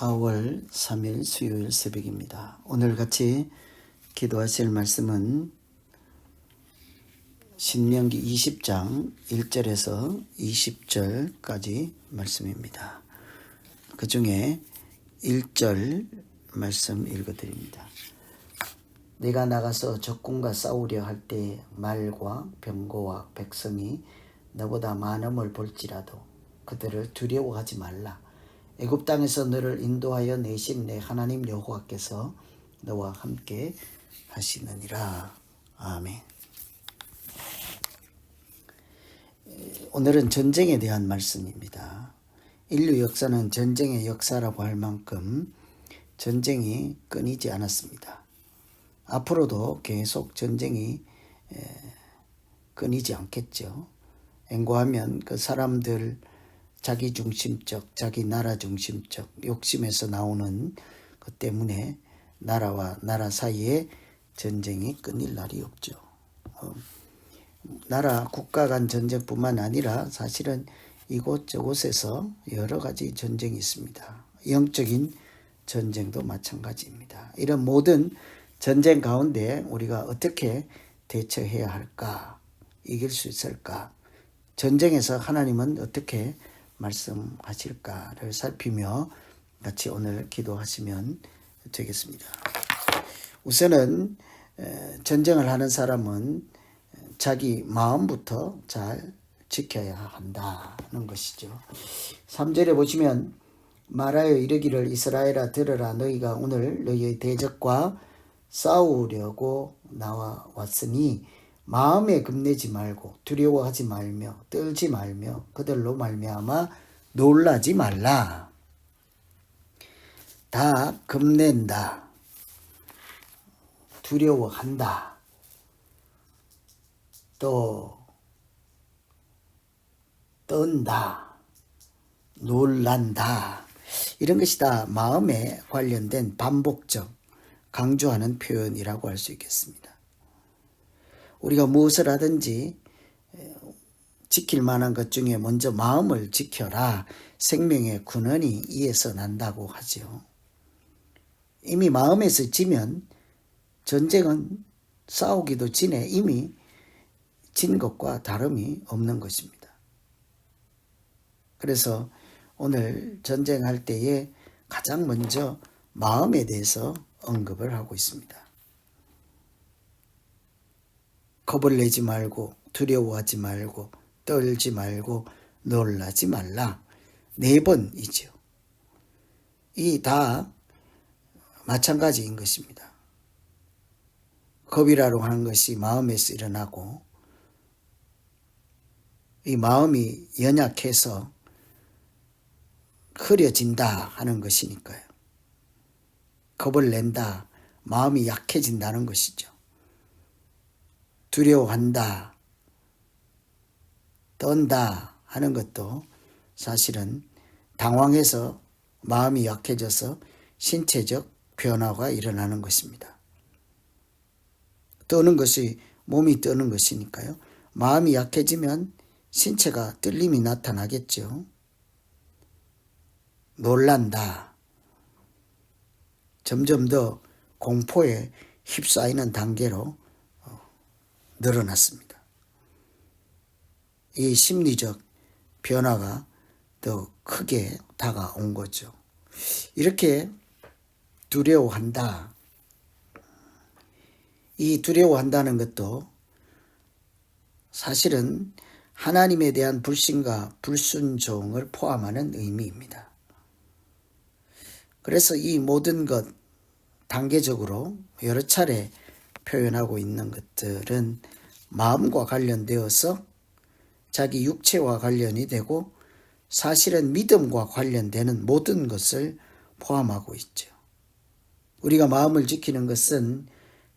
4월 3일 수요일 새벽입니다. 오늘 같이 기도하실 말씀은 신명기 20장 1절에서 20절까지 말씀입니다. 그 중에 1절 말씀 읽어드립니다. 네가 나가서 적군과 싸우려 할 때 말과 병거와 백성이 너보다 많음을 볼지라도 그들을 두려워하지 말라. 애굽 땅에서 너를 인도하여 내신 내 하나님 여호와께서 너와 함께 하시느니라. 아멘. 오늘은 전쟁에 대한 말씀입니다. 인류 역사는 전쟁의 역사라고 할 만큼 전쟁이 끊이지 않았습니다. 앞으로도 계속 전쟁이 끊이지 않겠죠. 엔고하면 그 사람들 자기 중심적, 자기 나라 중심적 욕심에서 나오는 것 때문에 나라와 나라 사이에 전쟁이 끊일 날이 없죠. 나라 국가 간 전쟁뿐만 아니라 사실은 이곳저곳에서 여러 가지 전쟁이 있습니다. 영적인 전쟁도 마찬가지입니다. 이런 모든 전쟁 가운데 우리가 어떻게 대처해야 할까? 이길 수 있을까? 전쟁에서 하나님은 어떻게 말씀하실까를 살피며 같이 오늘 기도하시면 되겠습니다. 우선은 전쟁을 하는 사람은 자기 마음부터 잘 지켜야 한다는 것이죠. 3절에 보시면 말하여 이르기를 이스라엘아 들으라. 너희가 오늘 너희의 대적과 싸우려고 나와 왔으니 마음에 겁내지 말고 두려워하지 말며 떨지 말며 그들로 말미암아 놀라지 말라. 다 겁낸다, 두려워한다, 또 떤다, 놀란다, 이런 것이 다 마음에 관련된 반복적 강조하는 표현이라고 할 수 있겠습니다. 우리가 무엇을 하든지 지킬 만한 것 중에 먼저 마음을 지켜라. 생명의 근원이 이에서 난다고 하죠. 이미 마음에서 지면 전쟁은 싸우기도 전에 이미 진 것과 다름이 없는 것입니다. 그래서 오늘 전쟁할 때에 가장 먼저 마음에 대해서 언급을 하고 있습니다. 겁을 내지 말고 두려워하지 말고 떨지 말고 놀라지 말라. 4번이죠. 이 다 마찬가지인 것입니다. 겁이라고 하는 것이 마음에서 일어나고 이 마음이 연약해서 흐려진다 하는 것이니까요. 겁을 낸다, 마음이 약해진다는 것이죠. 두려워한다, 떤다 하는 것도 사실은 당황해서 마음이 약해져서 신체적 변화가 일어나는 것입니다. 떠는 것이 몸이 떠는 것이니까요. 마음이 약해지면 신체가 떨림이 나타나겠죠. 놀란다, 점점 더 공포에 휩싸이는 단계로 늘어났습니다. 이 심리적 변화가 더 크게 다가온 거죠. 이렇게 두려워한다. 이 두려워한다는 것도 사실은 하나님에 대한 불신과 불순종을 포함하는 의미입니다. 그래서 이 모든 것 단계적으로 여러 차례 표현하고 있는 것들은 마음과 관련되어서 자기 육체와 관련이 되고 사실은 믿음과 관련되는 모든 것을 포함하고 있죠. 우리가 마음을 지키는 것은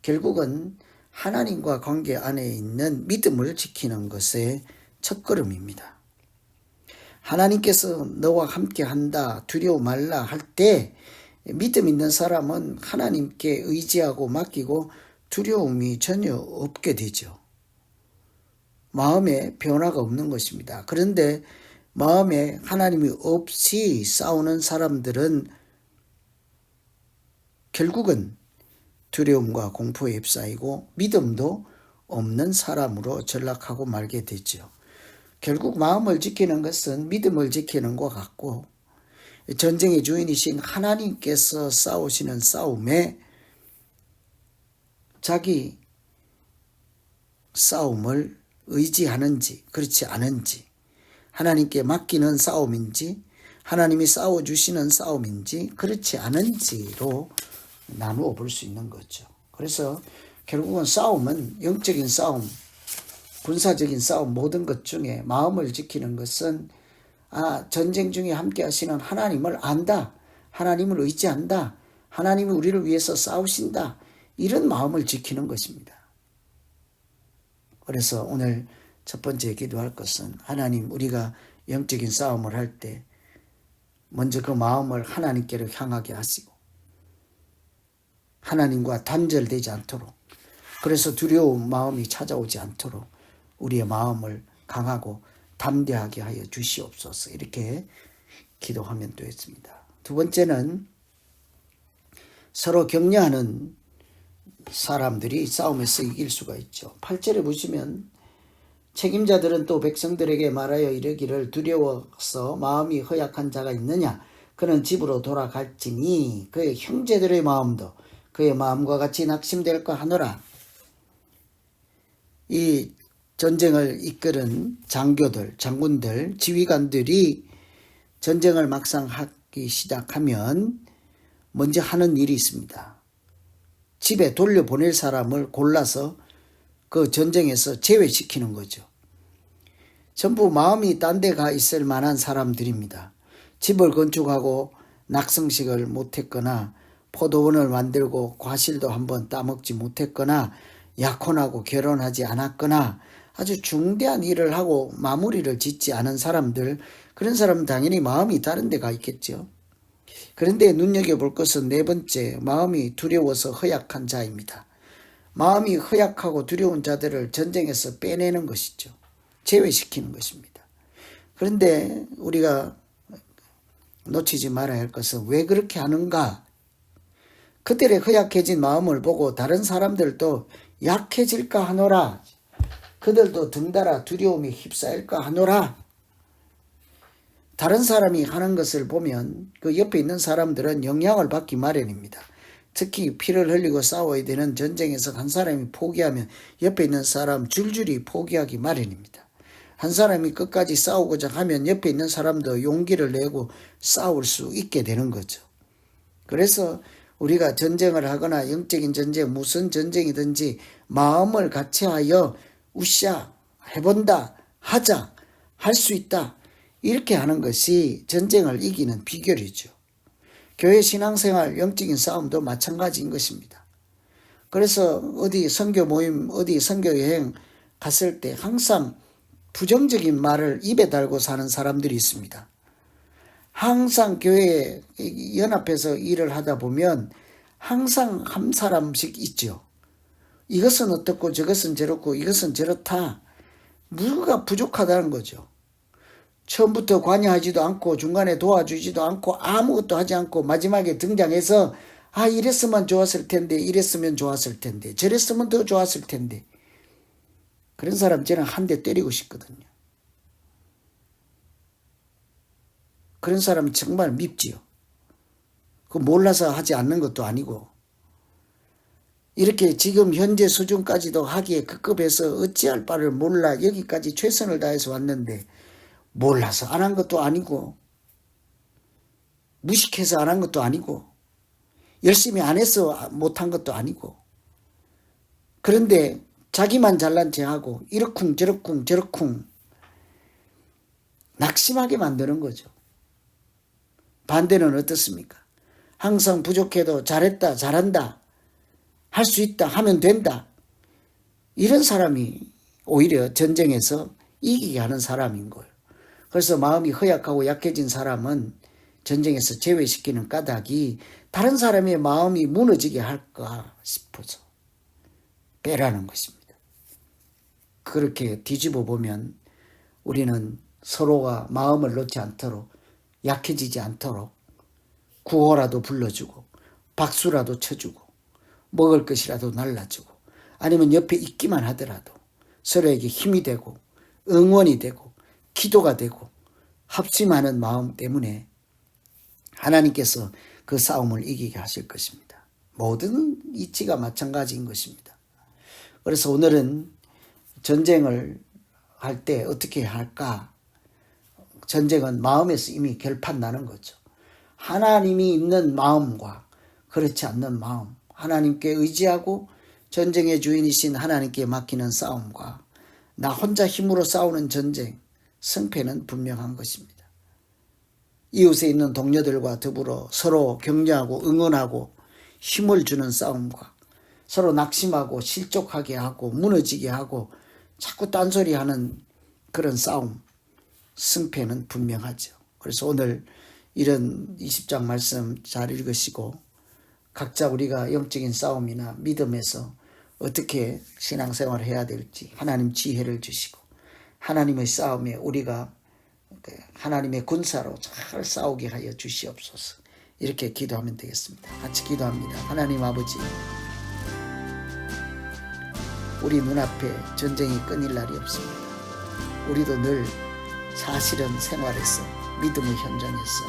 결국은 하나님과 관계 안에 있는 믿음을 지키는 것의 첫걸음입니다. 하나님께서 너와 함께 한다, 두려워 말라 할 때 믿음 있는 사람은 하나님께 의지하고 맡기고 두려움이 전혀 없게 되죠. 마음에 변화가 없는 것입니다. 그런데 마음에 하나님이 없이 싸우는 사람들은 결국은 두려움과 공포에 휩싸이고 믿음도 없는 사람으로 전락하고 말게 되죠. 결국 마음을 지키는 것은 믿음을 지키는 것 같고 전쟁의 주인이신 하나님께서 싸우시는 싸움에 자기 싸움을 의지하는지 그렇지 않은지, 하나님께 맡기는 싸움인지 하나님이 싸워주시는 싸움인지 그렇지 않은지로 나누어 볼 수 있는 거죠. 그래서 결국은 싸움은 영적인 싸움, 군사적인 싸움, 모든 것 중에 마음을 지키는 것은 전쟁 중에 함께 하시는 하나님을 안다, 하나님을 의지한다, 하나님이 우리를 위해서 싸우신다, 이런 마음을 지키는 것입니다. 그래서 오늘 첫 번째 기도할 것은 하나님, 우리가 영적인 싸움을 할 때 먼저 그 마음을 하나님께로 향하게 하시고 하나님과 단절되지 않도록, 그래서 두려운 마음이 찾아오지 않도록 우리의 마음을 강하고 담대하게 하여 주시옵소서. 이렇게 기도하면 되겠습니다. 두 번째는 서로 격려하는 사람들이 싸움에서 이길 수가 있죠. 8절에 보시면 책임자들은 또 백성들에게 말하여 이르기를 두려워서 마음이 허약한 자가 있느냐? 그는 집으로 돌아갈지니 그의 형제들의 마음도 그의 마음과 같이 낙심될까 하노라. 이 전쟁을 이끄는 장교들, 장군들, 지휘관들이 전쟁을 막상 하기 시작하면 먼저 하는 일이 있습니다. 집에 돌려보낼 사람을 골라서 그 전쟁에서 제외시키는 거죠. 전부 마음이 딴 데 가 있을 만한 사람들입니다. 집을 건축하고 낙성식을 못했거나 포도원을 만들고 과실도 한번 따먹지 못했거나 약혼하고 결혼하지 않았거나 아주 중대한 일을 하고 마무리를 짓지 않은 사람들, 그런 사람은 당연히 마음이 다른 데 가 있겠죠. 그런데 눈여겨볼 것은 네 번째, 마음이 두려워서 허약한 자입니다. 마음이 허약하고 두려운 자들을 전쟁에서 빼내는 것이죠. 제외시키는 것입니다. 그런데 우리가 놓치지 말아야 할 것은 왜 그렇게 하는가? 그들의 허약해진 마음을 보고 다른 사람들도 약해질까 하노라. 그들도 등달아 두려움이 휩싸일까 하노라. 다른 사람이 하는 것을 보면 그 옆에 있는 사람들은 영향을 받기 마련입니다. 특히 피를 흘리고 싸워야 되는 전쟁에서 한 사람이 포기하면 옆에 있는 사람 줄줄이 포기하기 마련입니다. 한 사람이 끝까지 싸우고자 하면 옆에 있는 사람도 용기를 내고 싸울 수 있게 되는 거죠. 그래서 우리가 전쟁을 하거나 영적인 전쟁, 무슨 전쟁이든지 마음을 같이하여 우쌰, 해본다, 하자, 할 수 있다, 이렇게 하는 것이 전쟁을 이기는 비결이죠. 교회 신앙생활, 영적인 싸움도 마찬가지인 것입니다. 그래서 어디 선교 모임, 어디 선교 여행 갔을 때 항상 부정적인 말을 입에 달고 사는 사람들이 있습니다. 항상 교회에 연합해서 일을 하다 보면 항상 한 사람씩 있죠. 이것은 어떻고 저것은 저렇고 이것은 저렇다. 뭐가 부족하다는 거죠. 처음부터 관여하지도 않고 중간에 도와주지도 않고 아무것도 하지 않고 마지막에 등장해서 이랬으면 좋았을 텐데, 이랬으면 좋았을 텐데, 저랬으면 더 좋았을 텐데, 그런 사람 저는 한 대 때리고 싶거든요. 그런 사람 정말 밉지요. 그 몰라서 하지 않는 것도 아니고, 이렇게 지금 현재 수준까지도 하기에 급급해서 어찌할 바를 몰라 여기까지 최선을 다해서 왔는데 몰라서 안 한 것도 아니고, 무식해서 안 한 것도 아니고, 열심히 안 해서 못한 것도 아니고, 그런데 자기만 잘난 체하고 이러쿵 저러쿵 저러쿵 낙심하게 만드는 거죠. 반대는 어떻습니까? 항상 부족해도 잘했다, 잘한다, 할 수 있다, 하면 된다, 이런 사람이 오히려 전쟁에서 이기게 하는 사람인 거예요. 그래서 마음이 허약하고 약해진 사람은 전쟁에서 제외시키는 까닭이 다른 사람의 마음이 무너지게 할까 싶어서 빼라는 것입니다. 그렇게 뒤집어 보면 우리는 서로가 마음을 놓지 않도록, 약해지지 않도록 구호라도 불러주고 박수라도 쳐주고 먹을 것이라도 날라주고 아니면 옆에 있기만 하더라도 서로에게 힘이 되고 응원이 되고 기도가 되고 합심하는 마음 때문에 하나님께서 그 싸움을 이기게 하실 것입니다. 모든 이치가 마찬가지인 것입니다. 그래서 오늘은 전쟁을 할 때 어떻게 할까? 전쟁은 마음에서 이미 결판 나는 거죠. 하나님이 있는 마음과 그렇지 않는 마음, 하나님께 의지하고 전쟁의 주인이신 하나님께 맡기는 싸움과 나 혼자 힘으로 싸우는 전쟁, 승패는 분명한 것입니다. 이웃에 있는 동료들과 더불어 서로 격려하고 응원하고 힘을 주는 싸움과 서로 낙심하고 실족하게 하고 무너지게 하고 자꾸 딴소리하는 그런 싸움, 승패는 분명하죠. 그래서 오늘 이런 20장 말씀 잘 읽으시고 각자 우리가 영적인 싸움이나 믿음에서 어떻게 신앙생활을 해야 될지 하나님 지혜를 주시고 하나님의 싸움에 우리가 하나님의 군사로 잘 싸우게 하여 주시옵소서. 이렇게 기도하면 되겠습니다. 같이 기도합니다. 하나님 아버지, 우리 눈앞에 전쟁이 끊일 날이 없습니다. 우리도 늘 사실은 생활에서 믿음의 현장에서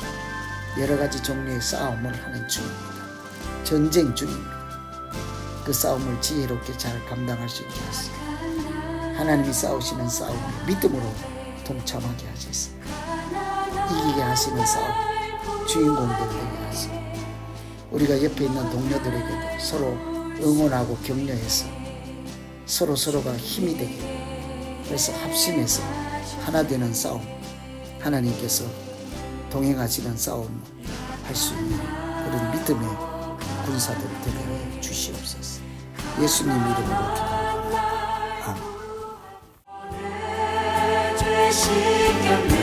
여러 가지 종류의 싸움을 하는 중입니다. 전쟁 중입니다. 그 싸움을 지혜롭게 잘 감당할 수 있게 하시고 하나님이 싸우시는 싸움에 믿음으로 동참하게 하셔서 이기게 하시는 싸움 주인공들 되게 하시고 우리가 옆에 있는 동료들에게도 서로 응원하고 격려해서 서로가 힘이 되게 그래서 합심해서 하나 되는 싸움 하나님께서 동행하시는 싸움을 할 수 있는 그런 믿음의 군사들을 되게 하여 주시옵소서. 예수님 이름으로 기도합니다. 아멘.